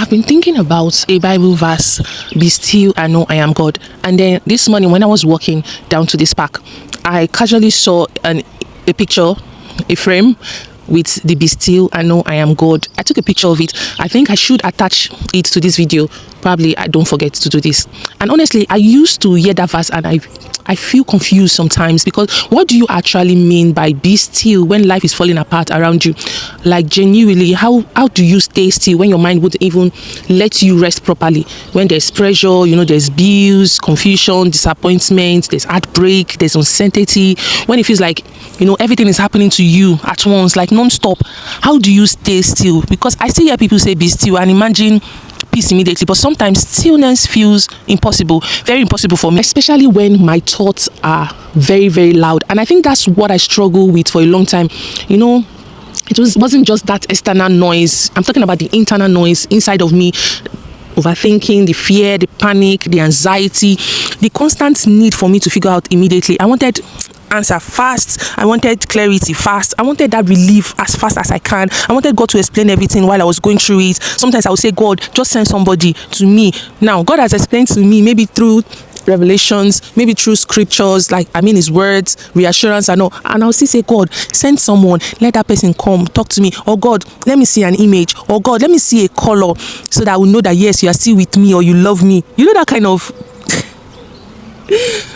I've been thinking about a Bible verse, be still and know I am God. And then this morning when I was walking down to this park, I casually saw a picture, a frame with the be still and know I am God. I took a picture of it. I think I should attach it to this video. Probably I don't forget to do this. And honestly, I used to hear that verse and I feel confused sometimes, because what do you actually mean by be still when life is falling apart around you? Like genuinely, how do you stay still when your mind wouldn't even let you rest properly? When there's pressure, there's bills, confusion, disappointment, there's heartbreak, there's uncertainty, when it feels like everything is happening to you at once, like non-stop. How do you stay still? Because I still hear people say be still and imagine peace immediately, but sometimes stillness feels impossible, very impossible for me, especially when my thoughts are very, very loud. And I think that's what I struggle with for a long time. It wasn't just that external noise. I'm talking about the internal noise inside of me. Overthinking, the fear, the panic, the anxiety, the constant need for me to figure out immediately. I wanted answer fast. I wanted clarity fast. I wanted that relief as fast as I can. I wanted God to explain everything while I was going through it. Sometimes I would say, God, just send somebody to me. Now, God has explained to me, maybe through revelations, maybe through scriptures, his words, reassurance, and I'll still say, God, send someone, let that person come talk to me. Or God, let me see an image. Or God, let me see a color, so that I will know that yes, you are still with me, or you love me. That kind of.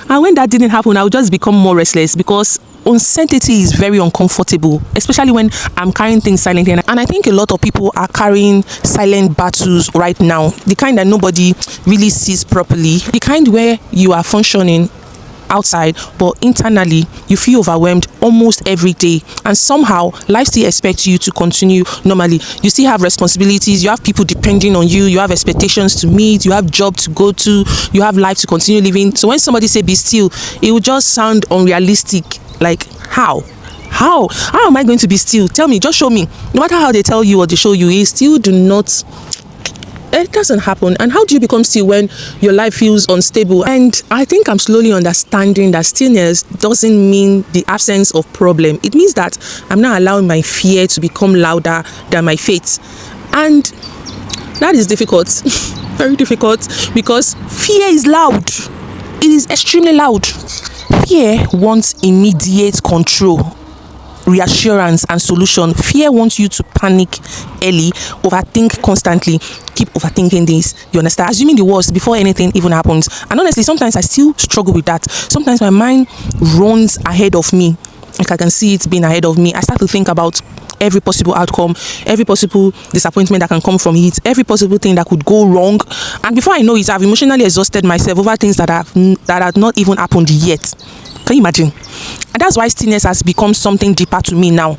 And when that didn't happen, I would just become more restless, because uncertainty is very uncomfortable, especially when I'm carrying things silently. And I think a lot of people are carrying silent battles right now, the kind that nobody really sees properly, the kind where you are functioning outside, but internally you feel overwhelmed almost every day, and somehow life still expects you to continue normally. You still have responsibilities, you have people depending on you, you have expectations to meet, you have job to go to, you have life to continue living. So when somebody say be still, it will just sound unrealistic. Like, how am I going to be still? Tell me, just show me. No matter how they tell you or they show you, it doesn't happen. And how do you become still when your life feels unstable? And I think I'm slowly understanding that stillness doesn't mean the absence of problem. It means that I'm not allowing my fear to become louder than my faith. And that is difficult, very difficult, because fear is loud. It is extremely loud. Fear wants immediate control, reassurance and solution. Fear wants you to panic early, overthink constantly, keep overthinking this, you understand, assuming the worst before anything even happens. And honestly, sometimes I still struggle with that. Sometimes my mind runs ahead of me, like I can see it being ahead of me. I start to think about every possible outcome, every possible disappointment that can come from it, every possible thing that could go wrong. And before I know it, I've emotionally exhausted myself over things that have not even happened yet. Can you imagine? And that's why stillness has become something deeper to me now.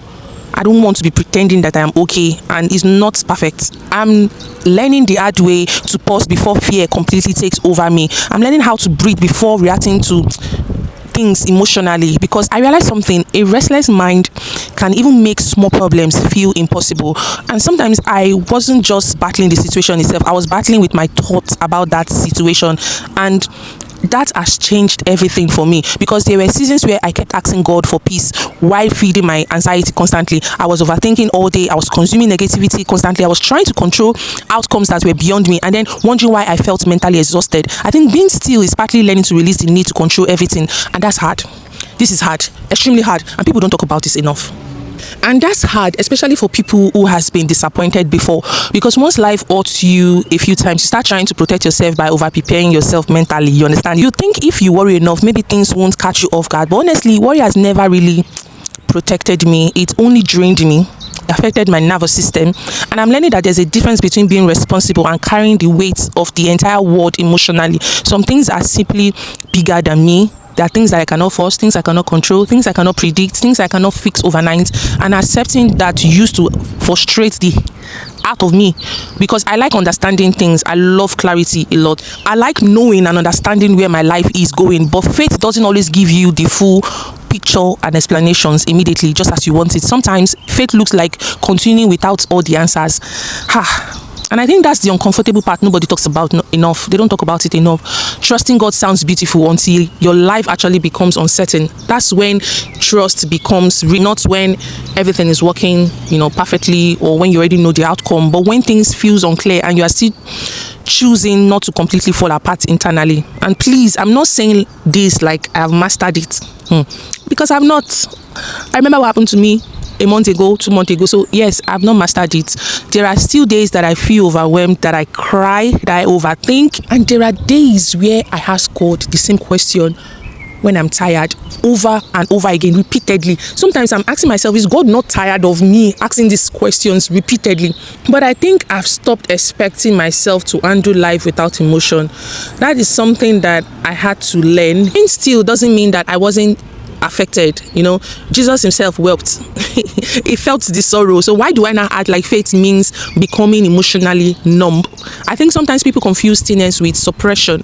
I don't want to be pretending that I am okay, and it's not perfect. I'm learning the hard way to pause before fear completely takes over me. I'm learning how to breathe before reacting to things emotionally, because I realized something: a restless mind can even make small problems feel impossible. And sometimes I wasn't just battling the situation itself, I was battling with my thoughts about that situation. And that has changed everything for me, because there were seasons where I kept asking God for peace while feeding my anxiety constantly. I was overthinking all day, I was consuming negativity constantly, I was trying to control outcomes that were beyond me, and then wondering why I felt mentally exhausted. I think being still is partly learning to release the need to control everything, and that's hard. This is hard, extremely hard, and people don't talk about this enough. And that's hard, especially for people who has been disappointed before, because once life hurts you a few times, you start trying to protect yourself by over preparing yourself mentally, you understand? You think if you worry enough, maybe things won't catch you off guard, but honestly, worry has never really protected me. It only drained me, affected my nervous system. And I'm learning that there's a difference between being responsible and carrying the weight of the entire world emotionally. Some things are simply bigger than me. There are things that I cannot force, things I cannot control, things I cannot predict, things I cannot fix overnight. And accepting that used to frustrate the out of me, because I like understanding things. I love clarity a lot. I like knowing and understanding where my life is going, but faith doesn't always give you the full picture and explanations immediately just as you want it. Sometimes faith looks like continuing without all the answers. And I think that's the uncomfortable part nobody talks about enough. They don't talk about it enough. Trusting God sounds beautiful until your life actually becomes uncertain. That's when trust becomes real, not when everything is working, perfectly, or when you already know the outcome, but when things feels unclear and you are still choosing not to completely fall apart internally. And please, I'm not saying this like I've mastered it, because I'm not. I remember what happened to me a month ago, 2 months ago. So yes, I've not mastered it. There are still days that I feel overwhelmed, that I cry, that I overthink, and there are days where I ask God the same question when I'm tired, over and over again, repeatedly. Sometimes I'm asking myself, is God not tired of me asking these questions repeatedly? But I think I've stopped expecting myself to handle life without emotion. That is something that I had to learn. Being still doesn't mean that I wasn't affected. Jesus himself wept. He felt the sorrow. So why do I now act like faith means becoming emotionally numb? I think sometimes people confuse stillness with suppression,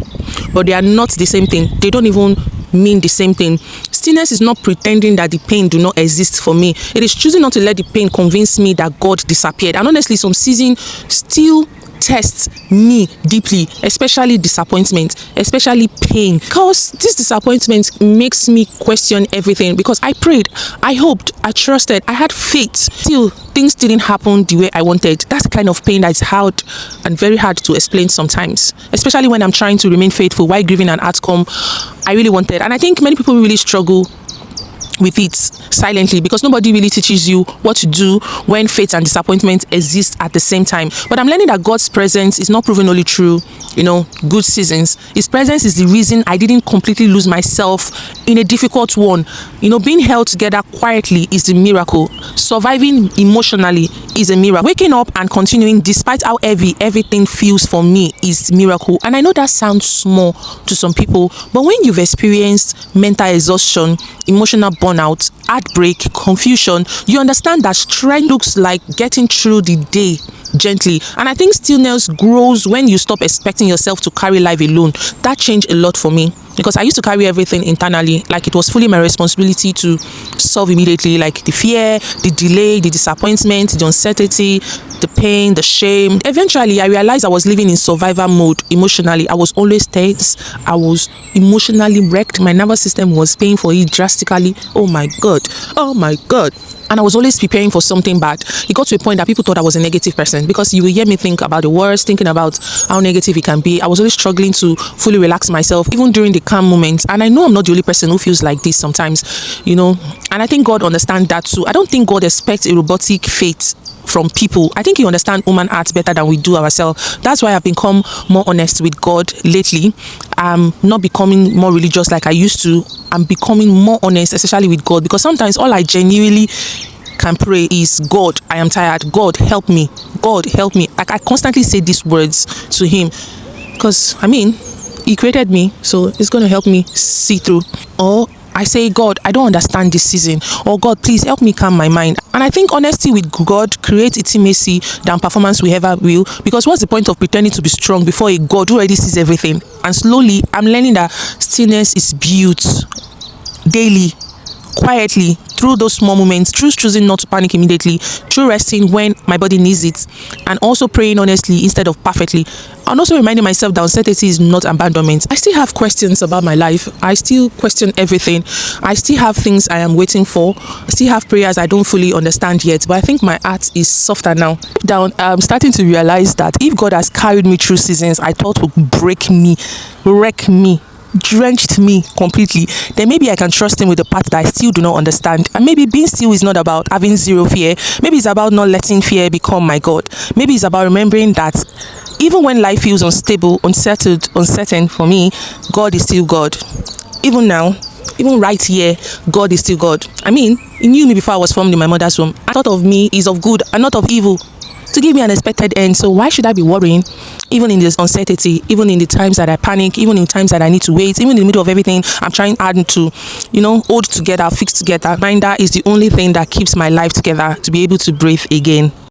but they are not the same thing. They don't even mean the same thing. Stillness is not pretending that the pain do not exist for me. It is choosing not to let the pain convince me that God disappeared. And honestly, some season still tests me deeply, especially disappointment, especially pain, because this disappointment makes me question everything. Because I prayed, I hoped, I trusted, I had faith, still things didn't happen the way I wanted. That's the kind of pain that's hard and very hard to explain sometimes, especially when I'm trying to remain faithful while grieving an outcome I really wanted. And I think many people really struggle with it silently, because nobody really teaches you what to do when faith and disappointment exist at the same time. But I'm learning that God's presence is not proven only through good seasons. His presence is the reason I didn't completely lose myself in a difficult one. Being held together quietly is the miracle. Surviving emotionally is a miracle. Waking up and continuing despite how heavy everything feels for me is miracle. And I know that sounds small to some people, but when you've experienced mental exhaustion, emotional burnout, heartbreak, confusion, you understand that strength looks like getting through the day gently. And I think stillness grows when you stop expecting yourself to carry life alone. That changed a lot for me, because I used to carry everything internally, like it was fully my responsibility to solve immediately, like the fear, the delay, the disappointment, the uncertainty, the pain, the shame. Eventually, I realized I was living in survival mode emotionally. I was always tense. I was emotionally wrecked. My nervous system was paying for it drastically. Oh my God. And I was always preparing for something bad. It got to a point that people thought I was a negative person, because you will hear me think about the worst, thinking about how negative it can be. I was always struggling to fully relax myself, even during the calm moments. And I know I'm not the only person who feels like this sometimes, And I think God understands that too. I don't think God expects a robotic faith from people. I think He understands human hearts better than we do ourselves. That's why I've become more honest with God lately. I'm not becoming more religious like I used to. I'm becoming more honest, especially with God, because sometimes all I genuinely can pray is, God, I am tired. God, help me. God, help me. Like, I constantly say these words to Him, because He created me, so He's going to help me see through. Or I say, God, I don't understand this season. Or God, please help me calm my mind. And I think honesty with God creates intimacy than performance we ever will. Because what's the point of pretending to be strong before a God who already sees everything? And slowly, I'm learning that stillness is built daily, quietly, through those small moments, through choosing not to panic immediately, through resting when my body needs it, and also praying honestly instead of perfectly. And also reminding myself that uncertainty is not abandonment. I still have questions about my life. I still question everything. I still have things I am waiting for. I still have prayers I don't fully understand yet, but I think my heart is softer now. I'm starting to realize that if God has carried me through seasons I thought would break me, wreck me, drenched me completely, then maybe I can trust Him with the part that I still do not understand. And maybe being still is not about having zero fear. Maybe it's about not letting fear become my God. Maybe it's about remembering that even when life feels unstable, uncertain for me, God is still God. Even now, even right here, God is still God. He knew me before I was formed in my mother's womb. I thought of me is of good and not of evil, to give me an expected end. So why should I be worrying? Even in this uncertainty, even in the times that I panic, even in times that I need to wait, even in the middle of everything I'm trying hard to, hold together, fix together. Reminder is the only thing that keeps my life together, to be able to breathe again.